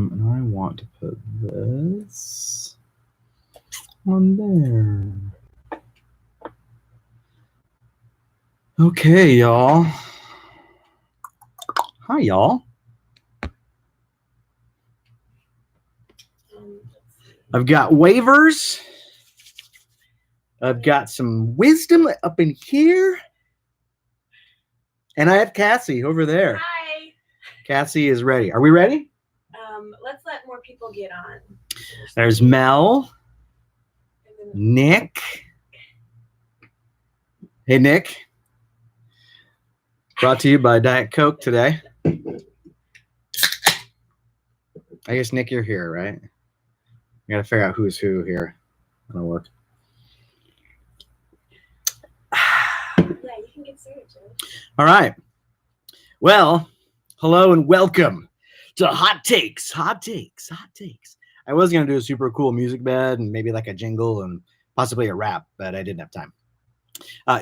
And I want to put this on there. Okay, y'all. Hi, y'all. I've got waivers. I've got some wisdom up in here. And I have Cassie over there. Hi. Cassie is ready. Are we ready? Let's let more people get on. There's Mel. Nick. Hey, Nick. Brought to you by Diet Coke today. I guess, Nick, you're here, right? I gotta figure out who's who here. That'll work. Yeah, you can get started, Joe. All right. Well, hello and welcome to Hot Takes. Hot Takes. Hot Takes. I was going to do a super cool music bed and maybe like a jingle and possibly a rap, but I didn't have time.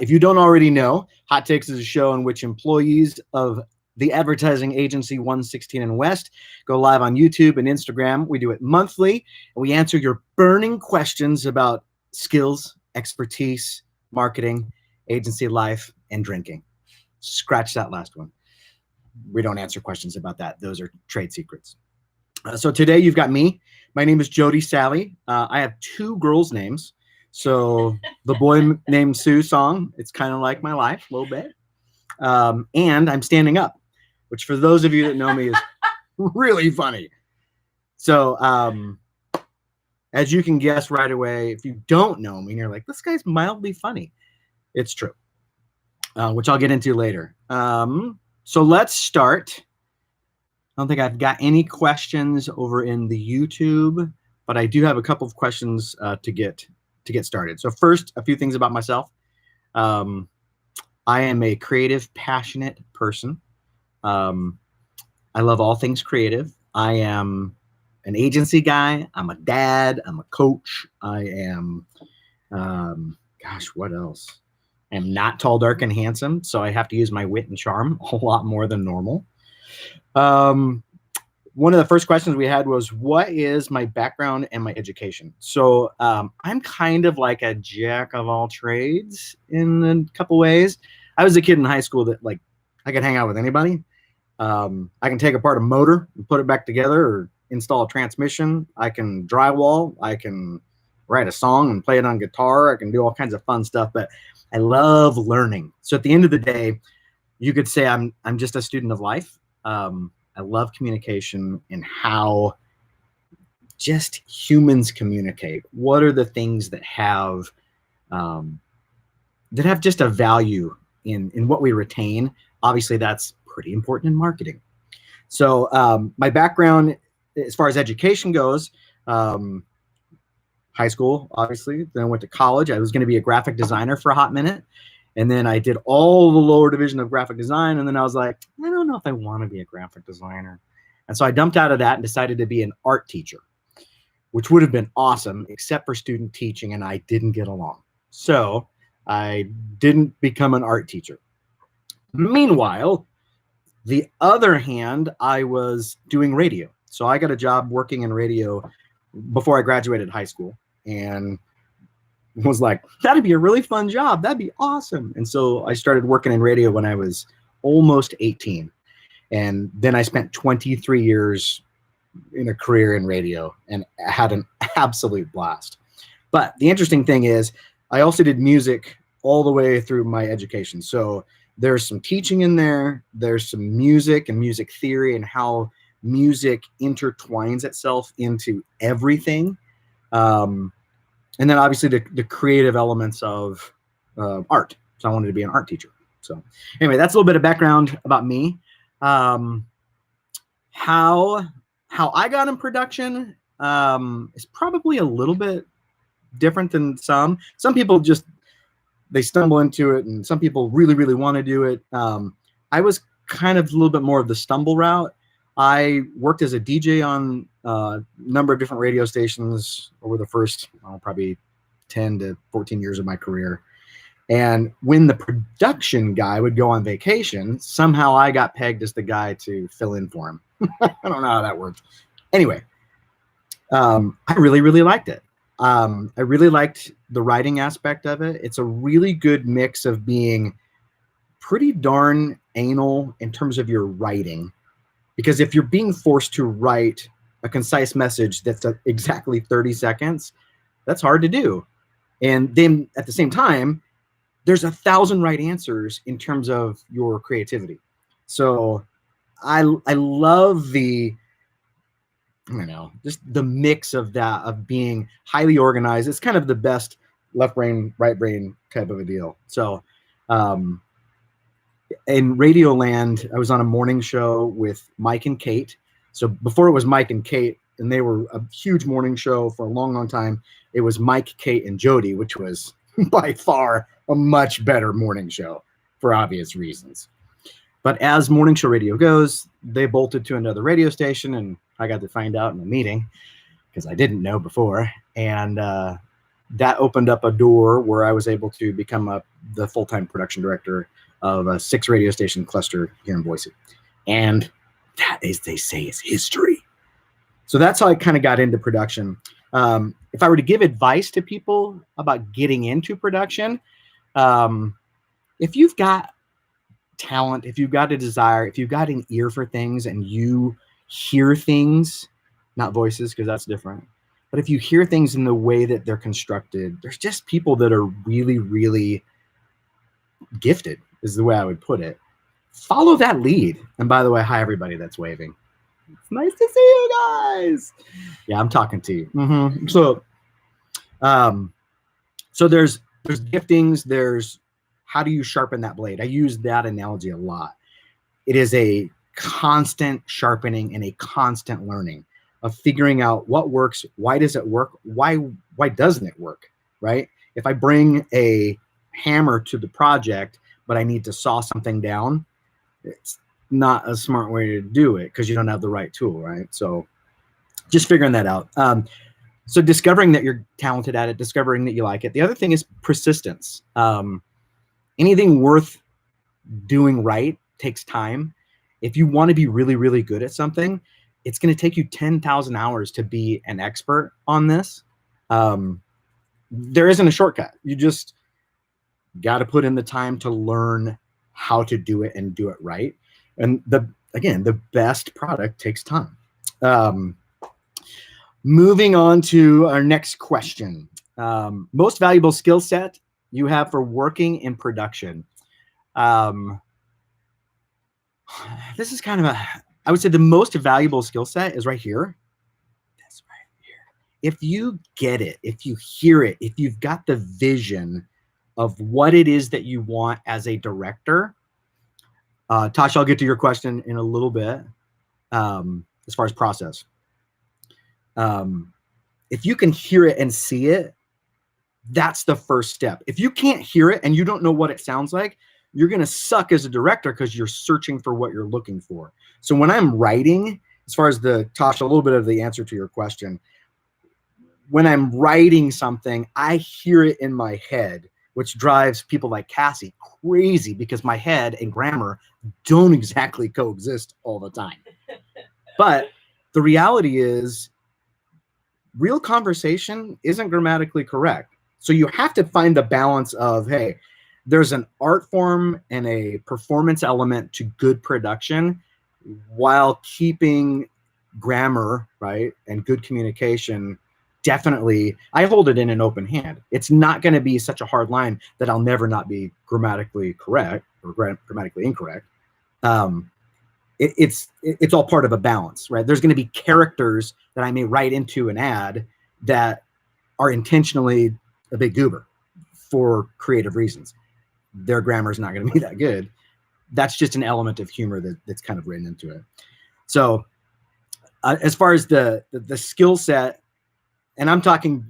If you don't already know, Hot Takes is a show in which employees of the advertising agency 116 and West go live on YouTube and Instagram. We do it monthly, and we answer your burning questions about skills, expertise, marketing, agency life, and drinking. Scratch that last one. We don't answer questions about that. Those are trade secrets. So today you've got me. My name is Jody Sally. I have two girls' names. So the boy named Sue song, it's kind of like my life a little bit. And I'm standing up, which for those of you that know me is really funny. So as you can guess right away, if you don't know me and you're like, this guy's mildly funny, it's true, which I'll get into later. So let's start. I don't think I've got any questions over in the YouTube, but I do have a couple of questions to get started. So first, a few things about myself. I am a creative, passionate person. I love all things creative. I am an agency guy. I'm a dad. I'm a coach. I am, gosh, what else? I am not tall, dark, and handsome, so I have to use my wit and charm a lot more than normal. One of the first questions we had was, what is my background and my education? So I'm kind of like a jack of all trades in a couple ways. I was a kid in high school that like I could hang out with anybody. I can take apart a motor and put it back together or install a transmission. I can drywall. I can write a song and play it on guitar. I can do all kinds of fun stuff, but I love learning. So at the end of the day, you could say I'm just a student of life. I love communication and how just humans communicate. What are the things that have just a value in what we retain? Obviously, that's pretty important in marketing. So my background, as far as education goes, high school, obviously. Then I went to college. I was going to be a graphic designer for a hot minute. And then I did all the lower division of graphic design. And then I was like, I don't know if I want to be a graphic designer. And so I dumped out of that and decided to be an art teacher, which would have been awesome, except for student teaching. And I didn't get along. So I didn't become an art teacher. Meanwhile, the other hand, I was doing radio. So I got a job working in radio before I graduated high school. And was like, that'd be a really fun job. That'd be awesome. And so I started working in radio when I was almost 18. And then I spent 23 years in a career in radio and had an absolute blast. But the interesting thing is I also did music all the way through my education. So there's some teaching in there. There's some music and music theory and how music intertwines itself into everything. And then obviously the creative elements of art. So I wanted to be an art teacher. So anyway, that's a little bit of background about me. How I got in production is probably a little bit different than some. Some people just, they stumble into it, and some people really, really want to do it. I was kind of a little bit more of the stumble route. I worked as a DJ on a number of different radio stations over the first probably 10 to 14 years of my career. And when the production guy would go on vacation, somehow I got pegged as the guy to fill in for him. I don't know how that worked. Anyway, I really, really liked it. I really liked the writing aspect of it. It's a really good mix of being pretty darn anal in terms of your writing, because if you're being forced to write a concise message that's exactly 30 seconds, that's hard to do. And then at the same time, there's 1,000 right answers in terms of your creativity. So I love the, I don't know, just the mix of that, of being highly organized. It's kind of the best left brain, right brain type of a deal. So in Radioland, I was on a morning show with Mike and Kate. So before it was Mike and Kate, and they were a huge morning show for a long, long time, it was Mike, Kate, and Jody, which was by far a much better morning show for obvious reasons. But as morning show radio goes, they bolted to another radio station, and I got to find out in a meeting because I didn't know before. And that opened up a door where I was able to become the full-time production director of a 6 radio station cluster here in Boise. And that, as they say, is history. So that's how I kind of got into production. If I were to give advice to people about getting into production, if you've got talent, if you've got a desire, if you've got an ear for things and you hear things, not voices, because that's different, but if you hear things in the way that they're constructed, there's just people that are really, really gifted, is the way I would put it. Follow that lead. And by the way, hi everybody that's waving. It's nice to see you guys. Yeah, I'm talking to you. So there's giftings, there's how do you sharpen that blade? I use that analogy a lot. It is a constant sharpening and a constant learning of figuring out what works, why does it work, why doesn't it work, right? If I bring a hammer to the project, but I need to saw something down, it's not a smart way to do it because you don't have the right tool, right? So just figuring that out. So discovering that you're talented at it, discovering that you like it. The other thing is persistence. Anything worth doing right takes time. If you want to be really, really good at something, it's going to take you 10,000 hours to be an expert on this. There isn't a shortcut. You just got to put in the time to learn how to do it and do it right. And the best product takes time. Moving on to our next question. Most valuable skill set you have for working in production. This is kind of I would say the most valuable skill set is right here. That's right here. If you get it, if you hear it, if you've got the vision of what it is that you want as a director, Tasha, I'll get to your question in a little bit as far as process. If you can hear it and see it, that's the first step. If you can't hear it and you don't know what it sounds like, you're going to suck as a director because you're searching for what you're looking for. So when I'm writing, as far as Tasha, a little bit of the answer to your question, when I'm writing something, I hear it in my head, which drives people like Cassie crazy because my head and grammar don't exactly coexist all the time. But the reality is, real conversation isn't grammatically correct. So you have to find the balance of, hey, there's an art form and a performance element to good production while keeping grammar, right, and good communication. Definitely, I hold it in an open hand. It's not going to be such a hard line that I'll never not be grammatically correct or grammatically incorrect. It's all part of a balance, right? There's going to be characters that I may write into an ad that are intentionally a big goober for creative reasons. Their grammar is not going to be that good. That's just an element of humor that's kind of written into it. So as far as the skill set, and I'm talking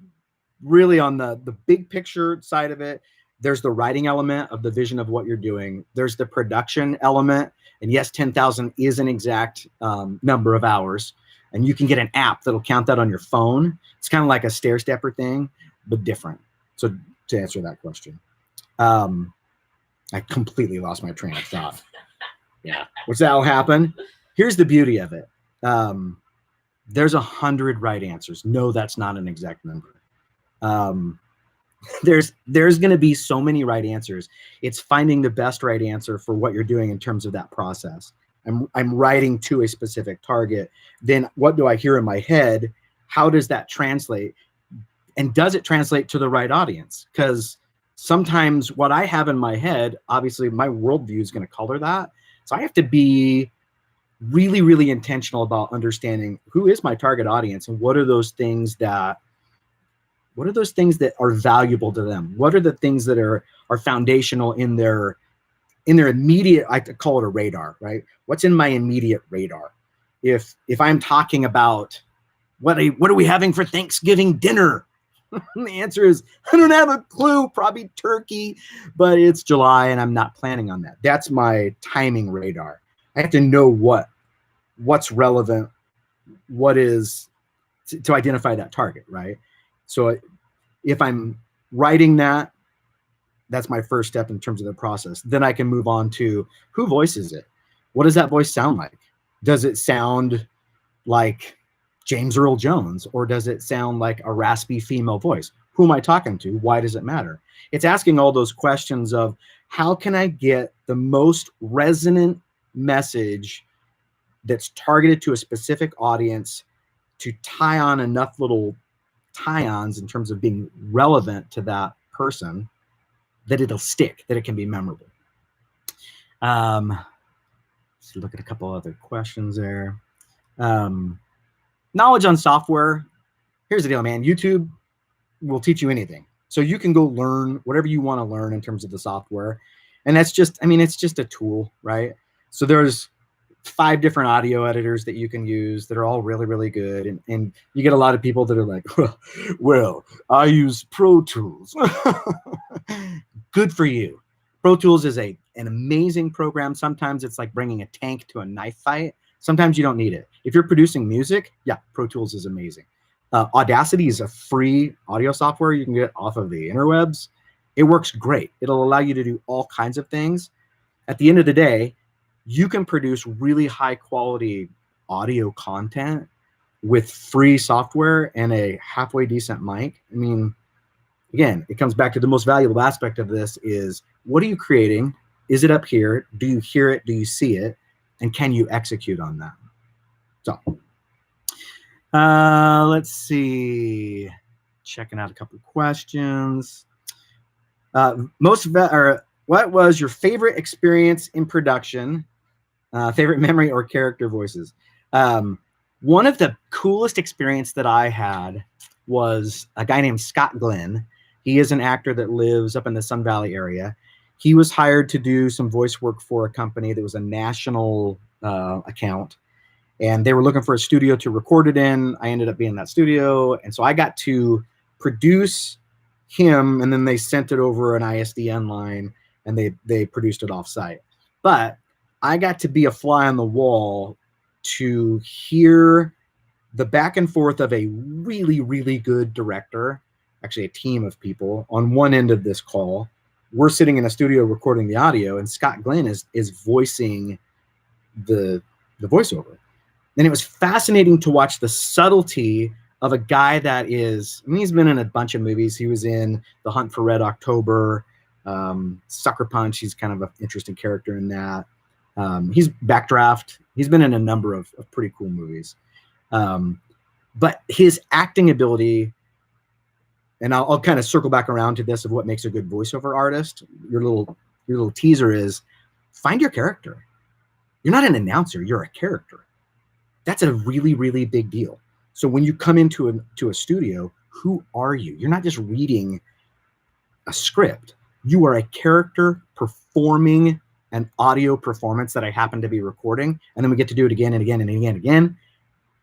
really on the big picture side of it, there's the writing element of the vision of what you're doing. There's the production element. And yes, 10,000 is an exact number of hours. And you can get an app that'll count that on your phone. It's kind of like a stair stepper thing, but different. So to answer that question, I completely lost my train of thought. Yeah, which that'll happen. Here's the beauty of it. there's 100 right answers. No, that's not an exact number. There's going to be so many right answers. It's finding the best right answer for what you're doing in terms of that process. I'm writing to a specific target. Then what do I hear in my head? How does that translate? And does it translate to the right audience? Because sometimes what I have in my head, obviously my worldview is going to color that. So I have to be really, really intentional about understanding who is my target audience and what are those things that are valuable to them? What are the things that are foundational in their immediate, I call it a radar, right? What's in my immediate radar? If I'm talking about what are we having for Thanksgiving dinner? The answer is, I don't have a clue, probably turkey, but it's July and I'm not planning on that. That's my timing radar. I have to know what's relevant, what is to identify that target, right? So if I'm writing that, that's my first step in terms of the process. Then I can move on to who voices it. What does that voice sound like? Does it sound like James Earl Jones, or does it sound like a raspy female voice? Who am I talking to? Why does it matter? It's asking all those questions of how can I get the most resonant message that's targeted to a specific audience to tie on enough little tie-ons in terms of being relevant to that person that it'll stick, that it can be memorable. Let's look at a couple other questions there. Knowledge on software. Here's the deal, man. YouTube will teach you anything. So you can go learn whatever you want to learn in terms of the software. And that's just, it's just a tool, right? So there's 5 different audio editors that you can use that are all really, really good. And you get a lot of people that are like, well, I use Pro Tools. Good for you. Pro Tools is an amazing program. Sometimes it's like bringing a tank to a knife fight. Sometimes you don't need it. If you're producing music, yeah, Pro Tools is amazing. Audacity is a free audio software you can get off of the interwebs. It works great. It'll allow you to do all kinds of things. At the end of the day, you can produce really high quality audio content with free software and a halfway decent mic. I mean, again, it comes back to the most valuable aspect of this is, what are you creating? Is it up here? Do you hear it? Do you see it? And can you execute on that? So let's see. Checking out a couple of questions. What was your favorite experience in production? Favorite memory or character voices? One of the coolest experience that I had was a guy named Scott Glenn. He is an actor that lives up in the Sun Valley area. He was hired to do some voice work for a company that was a national account, and they were looking for a studio to record it in. I ended up being in that studio, and so I got to produce him, and then they sent it over an ISDN line, and they produced it off-site. But I got to be a fly on the wall to hear the back and forth of a really, really good director, actually a team of people on one end of this call. We're sitting in a studio recording the audio, and Scott Glenn is voicing the voiceover. And it was fascinating to watch the subtlety of a guy that is, he's been in a bunch of movies. He was in The Hunt for Red October, Sucker Punch. He's kind of an interesting character in that. He's Backdraft. He's been in a number of pretty cool movies. But his acting ability, and I'll kind of circle back around to this of what makes a good voiceover artist. Your little teaser is find your character. You're not an announcer, you're a character. That's a really, really big deal. So when you come into a studio, who are you? You're not just reading a script. You are a character performing an audio performance that I happen to be recording, and then we get to do it again and again and again and again.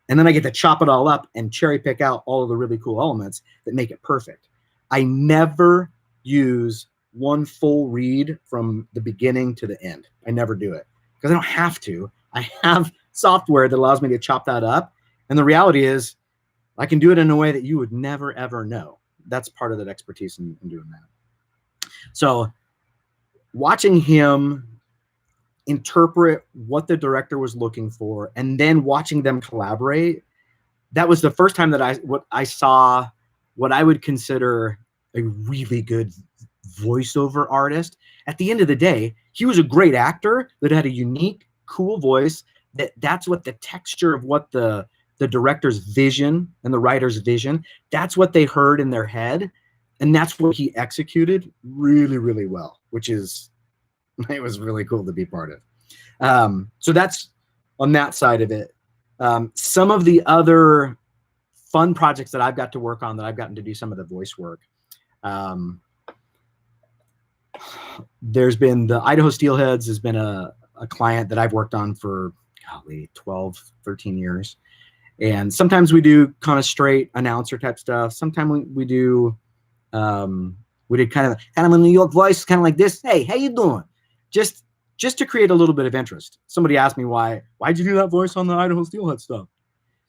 And then I get to chop it all up and cherry pick out all of the really cool elements that make it perfect. I never use one full read from the beginning to the end. I never do it because I don't have to. I have software that allows me to chop that up. And the reality is I can do it in a way that you would never, ever know. That's part of that expertise in doing that. So watching him interpret what the director was looking for and then watching them collaborate that was the first time that I saw what I would consider a really good voiceover artist. At the end of the day, he was a great actor that had a unique, cool voice. That's what the texture of what the director's vision and the writer's vision, that's what they heard in their head. And that's what he executed really, really well, which is, it was really cool to be part of. So that's on that side of it. Some of the other fun projects that I've got to work on, that I've gotten to do some of the voice work. There's been the Idaho Steelheads has been a client that I've worked on for 12, 13 years. And sometimes we do kind of straight announcer type stuff. Sometimes we do, we did kind of a New York voice, kind of like this. Hey, how you doing? Just to create a little bit of interest. Somebody asked me why'd you do that voice on the Idaho Steelhead stuff?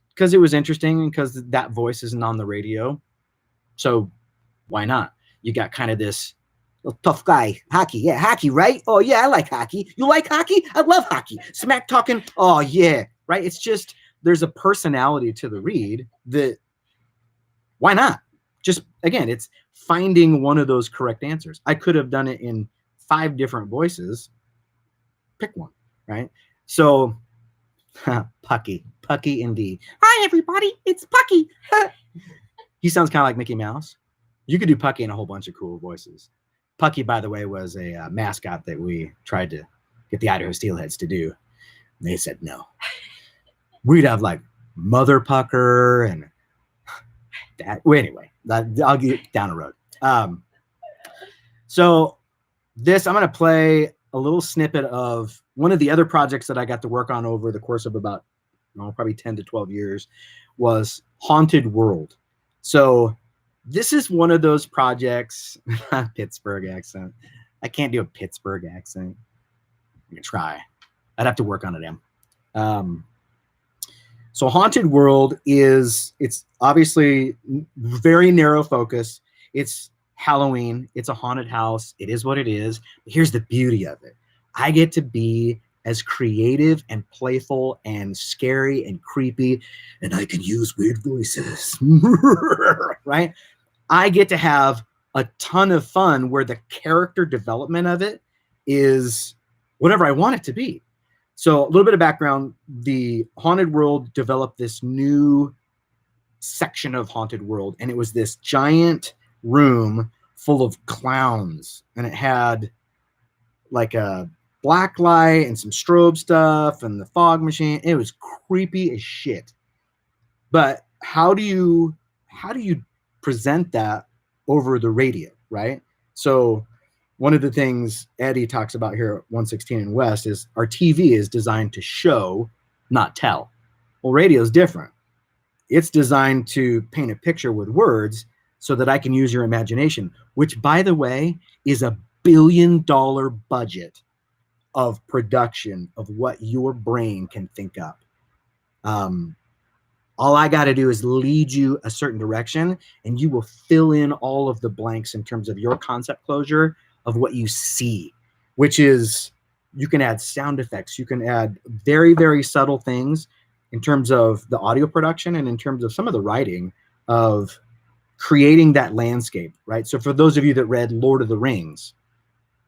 Because it was interesting and because that voice isn't on the radio. So why not? You got kind of this tough guy, hockey. Yeah, hockey, right? Oh yeah, I like hockey. You like hockey? I love hockey. Smack talking. Oh yeah, right? It's just, there's a personality to the read that, why not? Just, again, it's finding one of those correct answers. I could have done it in 5 different voices. Pick one, right? So, Pucky indeed. Hi, everybody, it's Pucky. He sounds kind of like Mickey Mouse. You could do Pucky in a whole bunch of cool voices. Pucky, by the way, was a mascot that we tried to get the Idaho Steelheads to do. And they said no. We'd have like Mother Pucker and that. Well, anyway, I'll get down the road. So this, I'm going to play a little snippet of one of the other projects that I got to work on over the course of about probably 10 to 12 years was Haunted World. So this is one of those projects, Pittsburgh accent. I can't do a Pittsburgh accent. I'm going to try. I'd have to work on it. So Haunted World it's obviously very narrow focus. It's Halloween. It's a haunted house. It is what it is. But here's the beauty of it. I get to be as creative and playful and scary and creepy, and I can use weird voices, right? I get to have a ton of fun where the character development of it is whatever I want it to be. So a little bit of background, the Haunted World developed this new section of Haunted World, and it was this giant room full of clowns, and it had like a black light and some strobe stuff and the fog machine. It was creepy as shit. But how do you present that over the radio, right? So one of the things Eddie talks about here at 116 and West is our TV is designed to show, not tell. Well, radio is different. It's designed to paint a picture with words so that I can use your imagination, which, by the way, is $1 billion budget of production of what your brain can think up. All I got to do is lead you a certain direction, and you will fill in all of the blanks in terms of your concept closure of what you see, which is, you can add sound effects. You can add very, very subtle things in terms of the audio production and in terms of some of the writing of creating that landscape, right? So for those of you that read Lord of the Rings,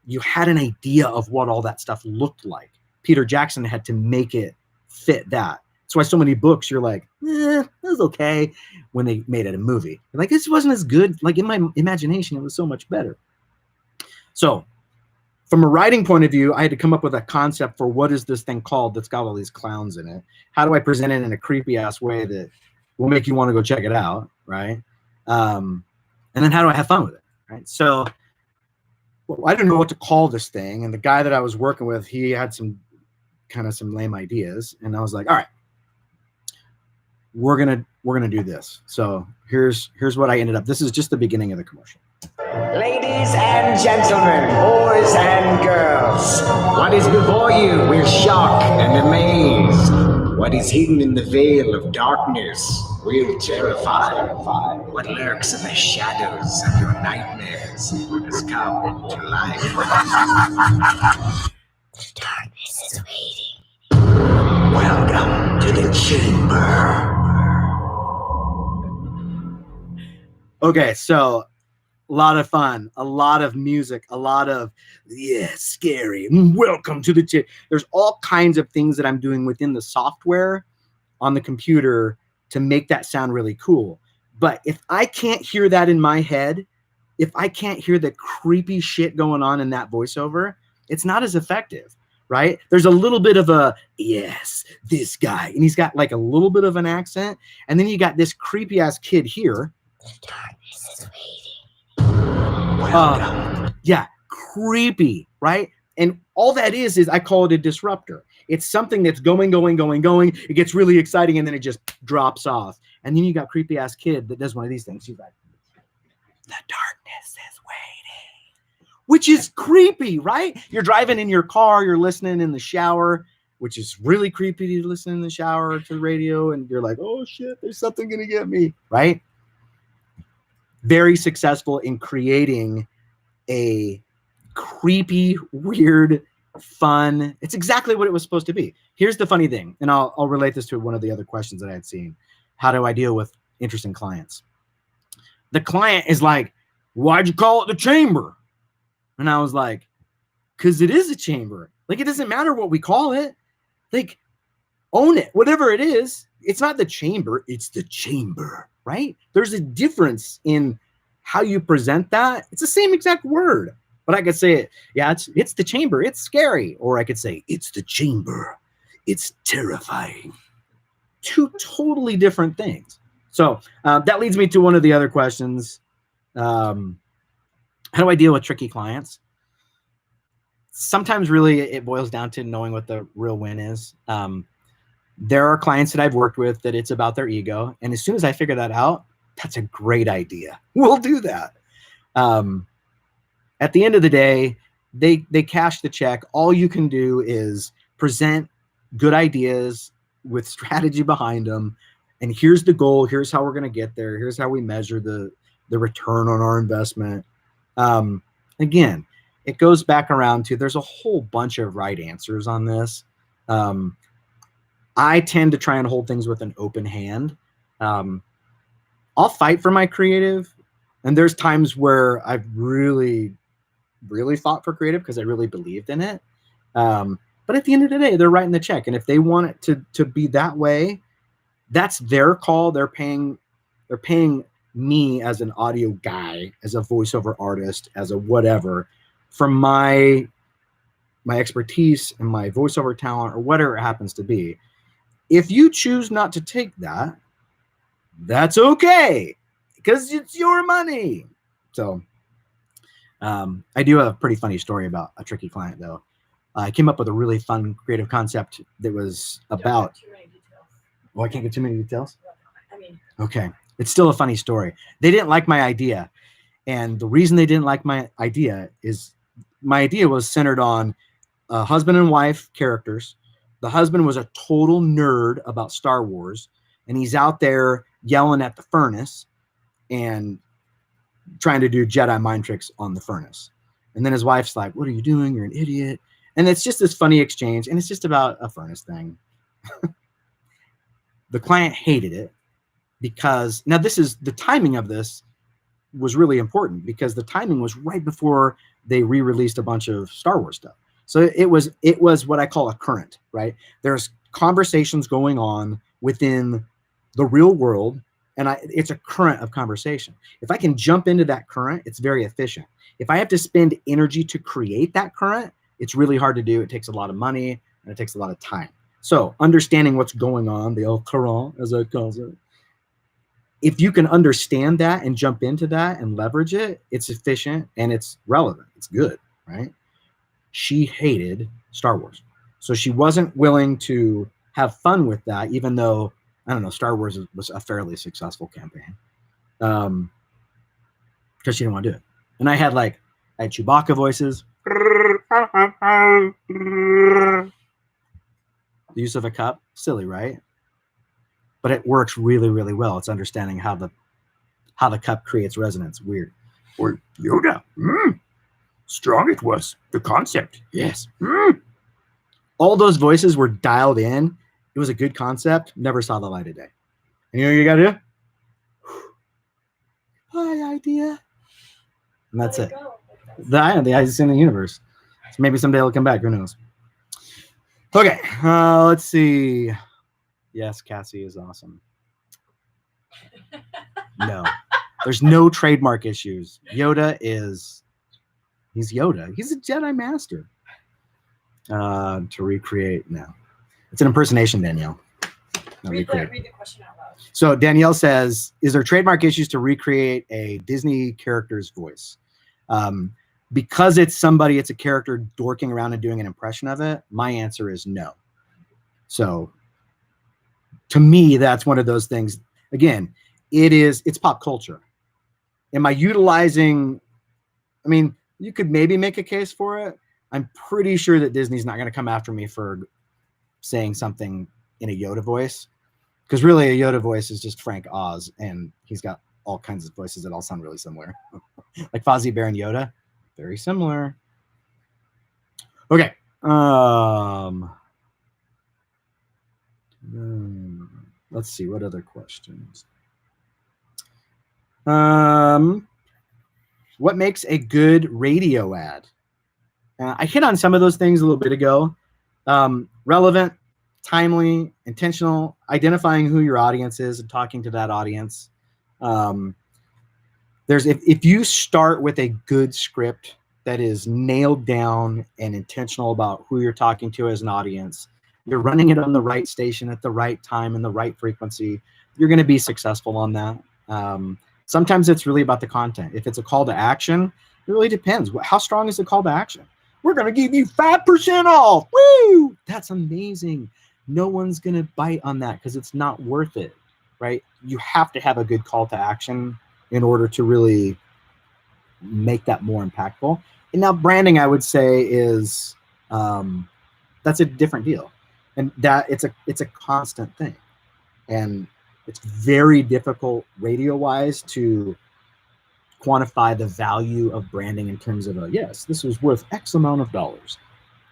you had an idea of what all that stuff looked like. Peter Jackson had to make it fit that. That's why so many books, you're like, that was okay. When they made it a movie, you're like, this wasn't as good. Like in my imagination, it was so much better. So from a writing point of view, I had to come up with a concept for what is this thing called that's got all these clowns in it? How do I present it in a creepy ass way that will make you want to go check it out, right? And then how do I have fun with it, right? So I didn't know what to call this thing. And the guy that I was working with, he had some lame ideas. And I was like, all right, we're gonna do this. So here's what I ended up. This is just the beginning of the commercial. Ladies and gentlemen, boys and girls, what is before you will shock and amaze. What is hidden in the veil of darkness will terrify. What lurks in the shadows of your nightmares has come to life. The darkness is waiting. Welcome to the chamber. Okay, so a lot of fun, a lot of music, a lot of scary. Welcome to the There's all kinds of things that I'm doing within the software on the computer to make that sound really cool. But if I can't hear that in my head, if I can't hear the creepy shit going on in that voiceover, it's not as effective, right? There's a little bit of a, yes, this guy, and he's got like a little bit of an accent, and then you got this creepy ass kid here. The darkness is waiting. Yeah, creepy, right? And all that is I call it a disruptor. It's something that's going. It gets really exciting, and then it just drops off. And then you got creepy ass kid that does one of these things. He's like, the darkness is waiting, which is creepy, right? You're driving in your car, you're listening in the shower, which is really creepy to listen in the shower to the radio, and you're like, oh shit, there's something gonna get me, right? Very successful in creating a creepy, weird, fun. It's exactly what it was supposed to be. Here's the funny thing, and I'll relate this to one of the other questions that I had seen. How do I deal with interesting clients? The client is like, why'd you call it the chamber? And I was like, because it is a chamber. Like, it doesn't matter what we call it. Like, own it. Whatever it is, it's not the chamber, it's the chamber, right? There's a difference in how you present that. It's the same exact word, but I could say it, yeah, it's the chamber, it's scary. Or I could say, it's the chamber, it's terrifying. Two totally different things. So that leads me to one of the other questions. How do I deal with tricky clients? Sometimes really it boils down to knowing what the real win is. There are clients that I've worked with that it's about their ego. And as soon as I figure that out, that's a great idea. We'll do that. At the end of the day, they cash the check. All you can do is present good ideas with strategy behind them. And here's the goal. Here's how we're going to get there. Here's how we measure the return on our investment. Again, it goes back around to, there's a whole bunch of right answers on this. I tend to try and hold things with an open hand. I'll fight for my creative. And there's times where I've really, really fought for creative because I really believed in it. But at the end of the day, they're writing the check. And if they want it to be that way, that's their call. They're paying me as an audio guy, as a voiceover artist, as a whatever, for my expertise and my voiceover talent or whatever it happens to be. If you choose not to take that, that's okay, because it's your money. So I do have a pretty funny story about a tricky client, though. I came up with a really fun creative concept that was about... Oh, I can't get too many details? Okay. It's still a funny story. They didn't like my idea. And the reason they didn't like my idea is my idea was centered on husband and wife characters. The husband was a total nerd about Star Wars, and he's out there yelling at the furnace and trying to do Jedi mind tricks on the furnace. And then his wife's like, what are you doing? You're an idiot. And it's just this funny exchange, and it's just about a furnace thing. The client hated it because, now this is, the timing of this was really important because the timing was right before they re-released a bunch of Star Wars stuff. So it was what I call a current, right? There's conversations going on within the real world, and it's a current of conversation. If I can jump into that current, it's very efficient. If I have to spend energy to create that current, it's really hard to do. It takes a lot of money, and it takes a lot of time. So understanding what's going on, the El Current, as I call it, if you can understand that and jump into that and leverage it, it's efficient and it's relevant. It's good, right? She hated Star Wars. So she wasn't willing to have fun with that, even though, I don't know, Star Wars was a fairly successful campaign. Because she didn't want to do it. And I had Chewbacca voices. The use of a cup, silly, right? But it works really, really well. It's understanding how the cup creates resonance. Weird. Or Yoda. Strong it was. The concept. Yes. All those voices were dialed in. It was a good concept. Never saw the light of day. And you know what you got to do? my idea. And that's Let it. go. The eyes in the universe. So maybe someday it'll come back. Who knows? Okay, let's see. Yes, Cassie is awesome. No, there's no trademark issues. He's Yoda. He's a Jedi Master. To recreate, no. It's an impersonation, Danielle. Not Read recreate. the question out loud. So Danielle says, is there trademark issues to recreate a Disney character's voice? Because it's a character dorking around and doing an impression of it, my answer is no. So to me, that's one of those things. Again, it's pop culture. Am I utilizing, I mean, you could maybe make a case for it. I'm pretty sure that Disney's not going to come after me for saying something in a Yoda voice. Because really, a Yoda voice is just Frank Oz, and he's got all kinds of voices that all sound really similar. Like Fozzie Bear and Yoda, very similar. Okay. Let's see, what other questions? What makes a good radio ad? I hit on some of those things a little bit ago. Relevant, timely, intentional, identifying who your audience is and talking to that audience. If you start with a good script that is nailed down and intentional about who you're talking to as an audience, you're running it on the right station at the right time and the right frequency, you're going to be successful on that. Sometimes it's really about the content. If it's a call to action, it really depends. How strong is the call to action? We're going to give you 5% off. Woo! That's amazing. No one's going to bite on that because it's not worth it, right? You have to have a good call to action in order to really make that more impactful. And now branding, I would say, is that's a different deal. And that it's a constant thing. And it's very difficult radio-wise to quantify the value of branding in terms of yes, this was worth X amount of dollars.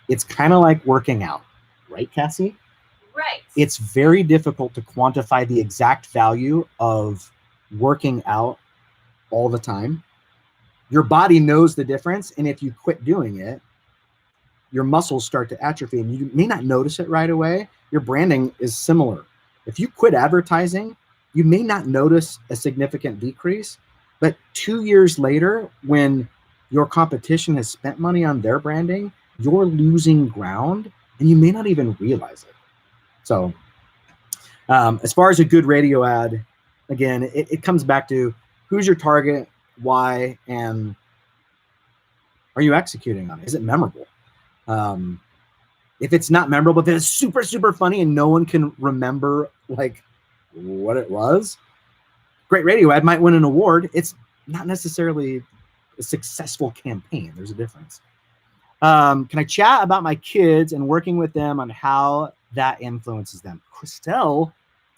It's kind of like working out, right, Cassie? Right. It's very difficult to quantify the exact value of working out all the time. Your body knows the difference, and if you quit doing it, your muscles start to atrophy, and you may not notice it right away. Your branding is similar. If you quit advertising, you may not notice a significant decrease, but 2 years later, when your competition has spent money on their branding, you're losing ground, and you may not even realize it. So as far as a good radio ad, again, it comes back to who's your target, why, and are you executing on it? Is it memorable? If it's not memorable, but it's super, super funny and no one can remember like what it was, great radio ad might win an award. It's not necessarily a successful campaign. There's a difference. Can I chat about my kids and working with them on how that influences them? Christelle,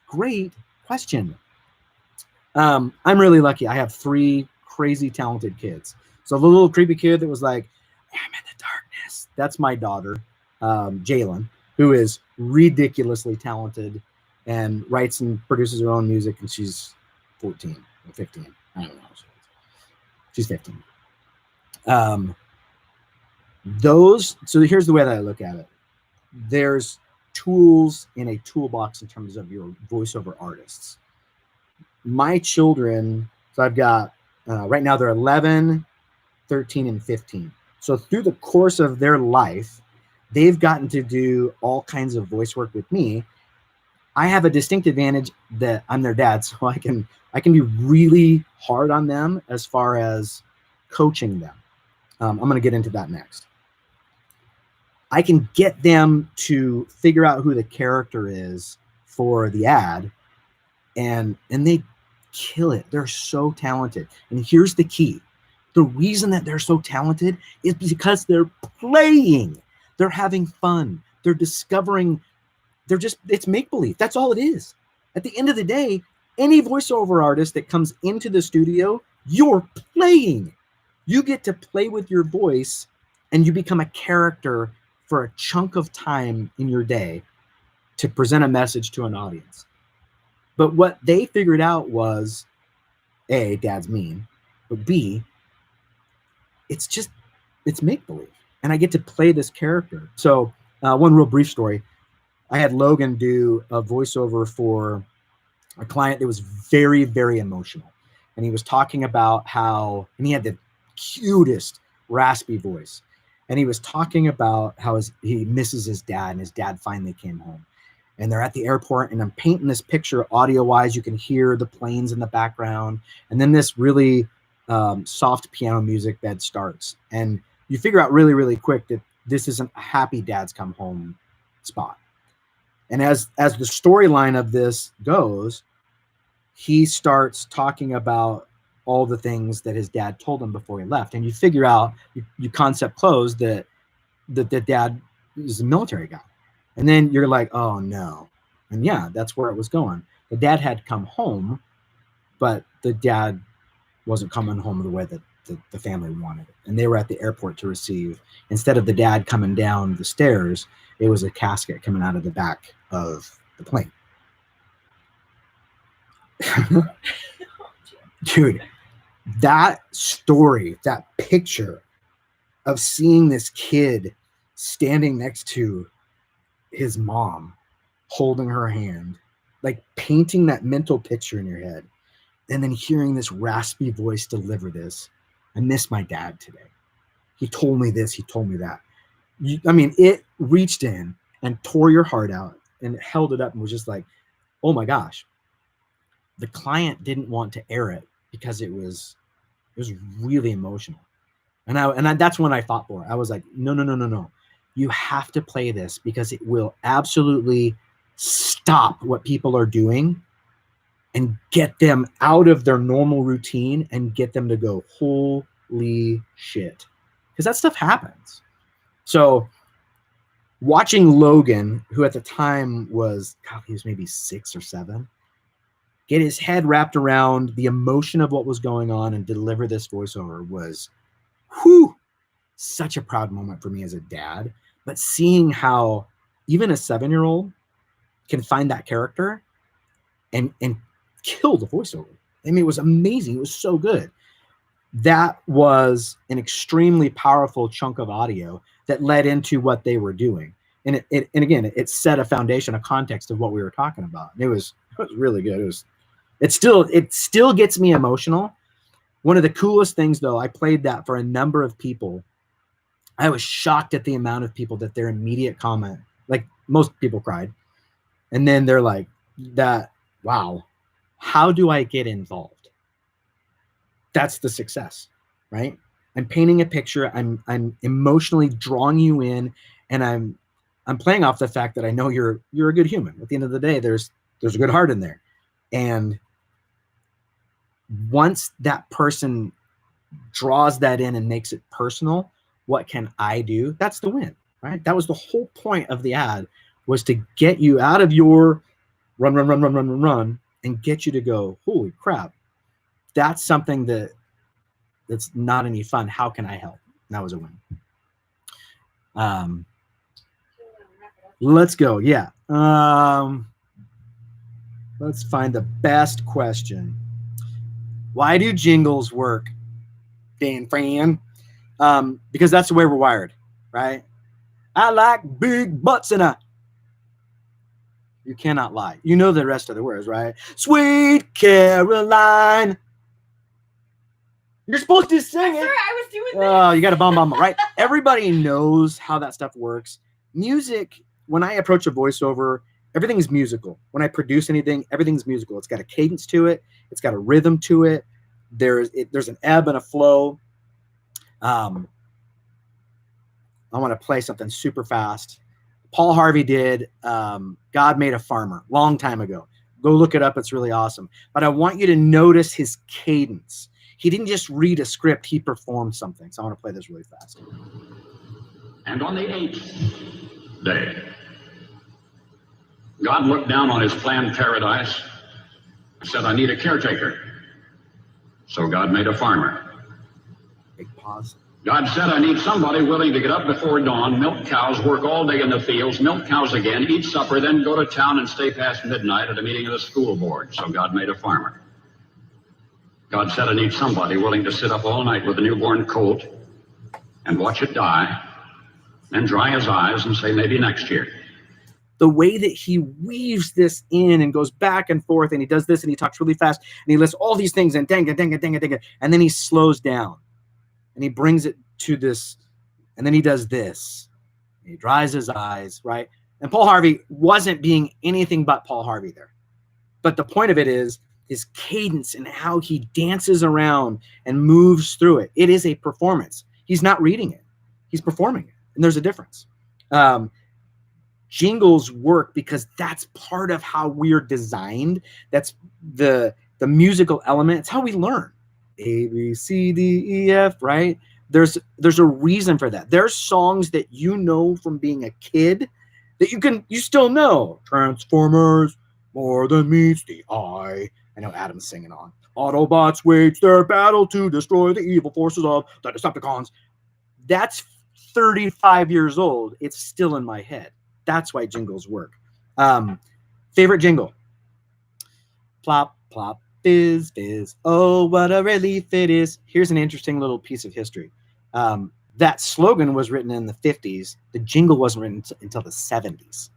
great question. I'm really lucky. I have 3 crazy talented kids. So the little creepy kid that was like, I'm in the darkness. That's my daughter, Jalen, who is ridiculously talented and writes and produces her own music. And she's 14 or 15. I don't know how she is. She's 15. So here's the way that I look at it. There's tools in a toolbox in terms of your voiceover artists. My children, so I've got, right now they're 11, 13, and 15. So through the course of their life, they've gotten to do all kinds of voice work with me. I have a distinct advantage that I'm their dad, so I can be really hard on them as far as coaching them. I'm going to get into that next. I can get them to figure out who the character is for the ad, and they kill it. They're so talented. And here's the key. The reason that they're so talented is because they're playing. They're having fun. They're discovering. It's make-believe. That's all it is. At the end of the day, any voiceover artist that comes into the studio, you're playing. You get to play with your voice and you become a character for a chunk of time in your day to present a message to an audience. But what they figured out was A, dad's mean, but B, it's make-believe. And I get to play this character. So one real brief story. I had Logan do a voiceover for a client that was very, very emotional. And he was talking about how, and he had the cutest raspy voice. And he was talking about how he misses his dad, and his dad finally came home. And they're at the airport, and I'm painting this picture audio-wise. You can hear the planes in the background. And then this really soft piano music bed starts. And you figure out really, really quick that this isn't a happy dad's come home spot. And as the storyline of this goes, he starts talking about all the things that his dad told him before he left. And you figure out, you concept close that the dad is a military guy. And then you're like, oh no. And yeah, that's where it was going. The dad had come home, but the dad wasn't coming home the way that the family wanted it. And they were at the airport to receive, instead of the dad coming down the stairs, it was a casket coming out of the back of the plane. Dude, that story, that picture of seeing this kid standing next to his mom, holding her hand, like painting that mental picture in your head, and then hearing this raspy voice deliver this. I miss my dad today. He told me this, he told me that. I mean, it reached in and tore your heart out and held it up and was just like, oh my gosh. The client didn't want to air it because it was really emotional. And that's when I fought for it. I was like, no. You have to play this because it will absolutely stop what people are doing and get them out of their normal routine and get them to go, holy shit. Because that stuff happens. So watching Logan, who at the time was, God, he was maybe 6 or 7, get his head wrapped around the emotion of what was going on and deliver this voiceover was, such a proud moment for me as a dad. But seeing how even a 7-year-old can find that character and kill the voiceover. I mean, it was amazing. It was so good. That was an extremely powerful chunk of audio that led into what they were doing. And it set a foundation, a context of what we were talking about. And it was really good. It still gets me emotional. One of the coolest things, though, I played that for a number of people. I was shocked at the amount of people that their immediate comment, like most people cried. And then they're like, wow, how do I get involved? That's the success, right? I'm painting a picture. I'm emotionally drawing you in, and I'm playing off the fact that I know you're a good human. At the end of the day, there's a good heart in there. And once that person draws that in and makes it personal, what can I do? That's the win, right? That was the whole point of the ad, was to get you out of your run and get you to go, holy crap, that's something that's not any fun. How can I help? And that was a win. Let's go. Yeah. Let's find the best question. Why do jingles work, Dan Fran? Because that's the way we're wired, right? I like big butts and you cannot lie. You know the rest of the words, right? Sweet Caroline. You're supposed to sing it. Sorry, I was doing this. Oh, you got to bomb, right? Everybody knows how that stuff works. Music, when I approach a voiceover, everything's musical. When I produce anything, everything's musical. It's got a cadence to it. It's got a rhythm to it. There's an ebb and a flow. I want to play something super fast. Paul Harvey did God Made a Farmer long time ago. Go look it up. It's really awesome. But I want you to notice his cadence. He didn't just read a script. He performed something. So I want to play this really fast. And on the 8th day, God looked down on his planned paradise and said, I need a caretaker. So God made a farmer. Big pause. God said, I need somebody willing to get up before dawn, milk cows, work all day in the fields, milk cows again, eat supper, then go to town and stay past midnight at a meeting of the school board. So God made a farmer. God said I need somebody willing to sit up all night with a newborn colt and watch it die, and dry his eyes and say, maybe next year. The way that he weaves this in and goes back and forth, and he does this, and he talks really fast, and he lists all these things, and dang it, and then he slows down, and he brings it to this, and then he does this. He dries his eyes, right? And Paul Harvey wasn't being anything but Paul Harvey there. But the point of it is his cadence and how he dances around and moves through it. It is a performance. He's not reading it. He's performing it. And there's a difference. Jingles work because that's part of how we're designed. That's the musical element. It's how we learn. A, B, C, D, E, F, right? There's a reason for that. There's songs that you know from being a kid that you still know. Transformers, more than meets the eye. I know Adam's singing on. Autobots wage their battle to destroy the evil forces of the Decepticons. That's 35 years old. It's still in my head. That's why jingles work. Favorite jingle. Plop, plop, fizz, fizz. Oh, what a relief it is. Here's an interesting little piece of history. That slogan was written in the 50s. The jingle wasn't written until the 70s.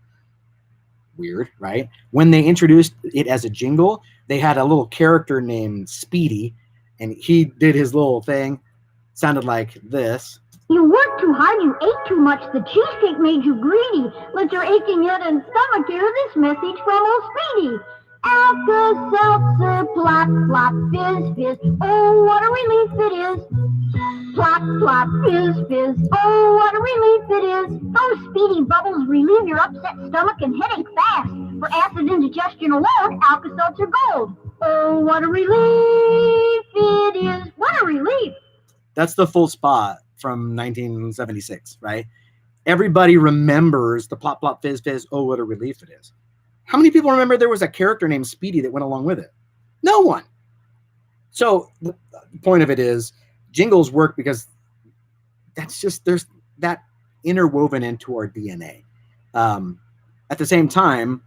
Weird, right? When they introduced it as a jingle, they had a little character named Speedy, and he did his little thing. Sounded like this. You worked too hard, you ate too much, the cheesecake made you greedy. Let your aching head and stomach hear this message from old Speedy. Alka-Seltzer, plop, plop, fizz, fizz, oh, what a relief it is. Plop, plop, fizz, fizz, oh, what a relief it is. Those Speedy bubbles relieve your upset stomach and headache fast. For acid indigestion alone, Alka-Seltzer Gold. Oh, what a relief it is. What a relief. That's the full spot from 1976, right? Everybody remembers the plop, plop, fizz, fizz, oh, what a relief it is. How many people remember there was a character named Speedy that went along with it? No one. So the point of it is jingles work because there's that interwoven into our DNA. At the same time,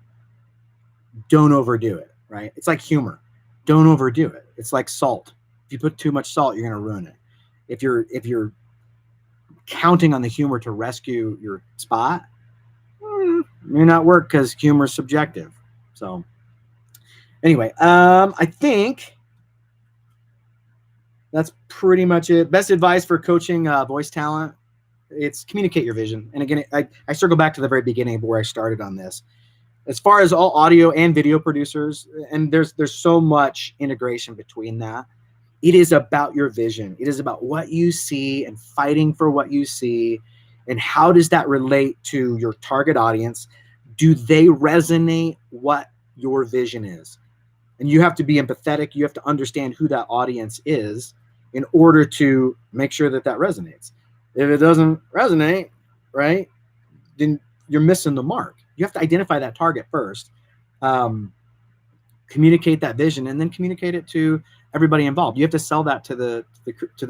don't overdo it, right? It's like humor. Don't overdo it. It's like salt. If you put too much salt, you're going to ruin it. If you're counting on the humor to rescue your spot, may not work because humor is subjective. So anyway, I think that's pretty much it. Best advice for coaching voice talent, it's communicate your vision. And again, I circle back to the very beginning of where I started on this. As far as all audio and video producers, and there's so much integration between that, it is about your vision. It is about what you see and fighting for what you see. And how does that relate to your target audience? Do they resonate what your vision is? And you have to be empathetic. You have to understand who that audience is in order to make sure that that resonates. If it doesn't resonate, right, then you're missing the mark. You have to identify that target first, communicate that vision, and then communicate it to everybody involved. You have to sell that to the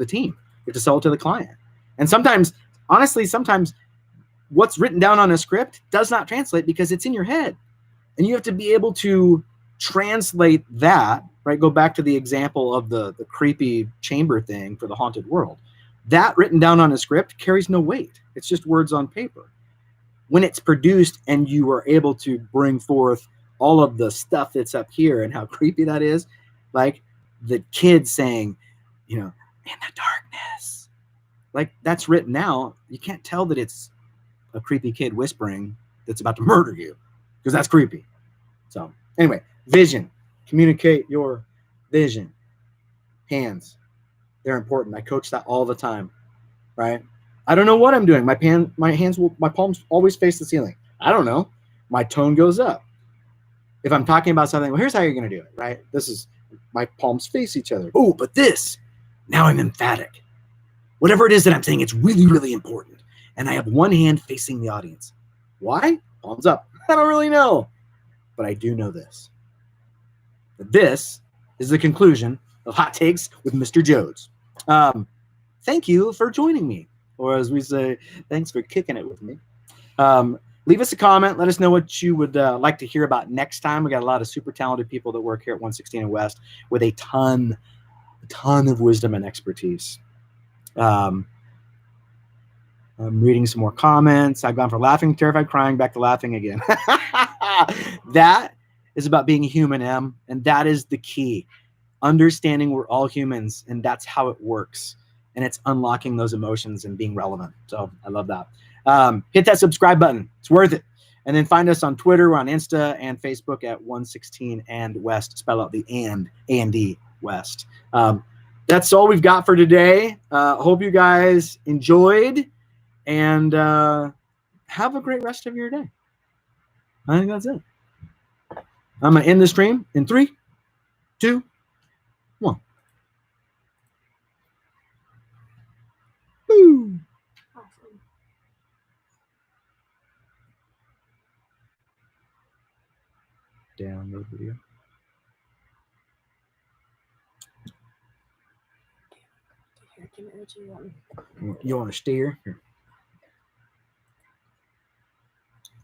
team. You have to sell it to the client. And sometimes, honestly, sometimes what's written down on a script does not translate because it's in your head. And you have to be able to translate that, right? Go back to the example of the creepy chamber thing for the haunted world. That written down on a script carries no weight. It's just words on paper. When it's produced and you are able to bring forth all of the stuff that's up here and how creepy that is, like the kid saying, in the darkness, like that's written out. You can't tell that it's a creepy kid whispering that's about to murder you because that's creepy. So anyway, vision, communicate your vision. Hands, they're important. I coach that all the time, right? I don't know what I'm doing. My palms always face the ceiling. I don't know. My tone goes up. If I'm talking about something, well, here's how you're going to do it, right? This is my palms face each other. Oh, but this, now I'm emphatic. Whatever it is that I'm saying, it's really, really important. And I have one hand facing the audience. Why? Palms up. I don't really know. But I do know this. This is the conclusion of Hot Takes with Mr. Jodes. Thank you for joining me. Or as we say, thanks for kicking it with me. Leave us a comment. Let us know what you would like to hear about next time. We got a lot of super talented people that work here at 116 and West with a ton a ton of wisdom and expertise. I'm reading some more comments. I've gone from laughing, terrified, crying, back to laughing again. That is about being a human, Em, and that is the key. Understanding we're all humans, and that's how it works. And it's unlocking those emotions and being relevant. So I love that. Hit that subscribe button. It's worth it. And then find us on Twitter. We're on Insta and Facebook at 116 and West. Spell out the A&D West. That's all we've got for today. Hope you guys enjoyed, and have a great rest of your day. I think that's it. I'm going to end the stream in 3, 2, 1. Woo. Awesome. Download video. Here, give me what you want. You want to steer? Here.